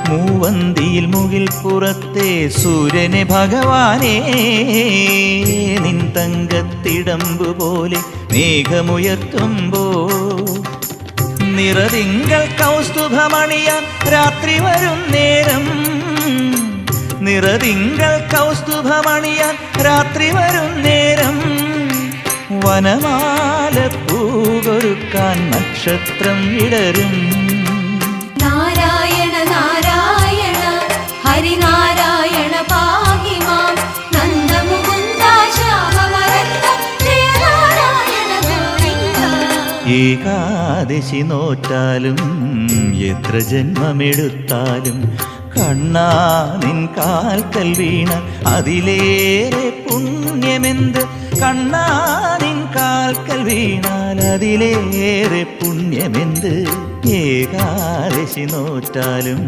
മൂവന്തിയിൽ മുകിൽ പുറത്തെ സൂര്യനെ ഭഗവാനേ നിൻ തങ്കത്തിടമ്പു പോലെ മേഘമുയർത്തുമ്പോ നിറതിങ്കൾ കൗസ്തുഭമണിയാൻ രാത്രി വരും നേരം നിറതിങ്കൾ കൗസ്തുഭമണിയാൻ രാത്രി വരും നേരം വനമാല പൂകൊരുക്കാൻ നക്ഷത്രം വിടരും നാരായണ നാരായണ ഹരിനാരായണ പാഹി മാം നന്ദമുകുന്ദ ശ്യാമവരദ ജയ നാരായണ ഗോവിന്ദ. ഏകാദശി നോറ്റാലും എത്ര ജന്മമെടുത്താലും കണ്ണാ നിൻ കാൽക്കൽ വീണ അതിലേറെ പുണ്യമെന്ത് കണ്ണാ നിൻ കാൽക്കൽ വീണാൽ അതിലേറെ പുണ്യമെന്ത് ഏകാദശി നോറ്റാലും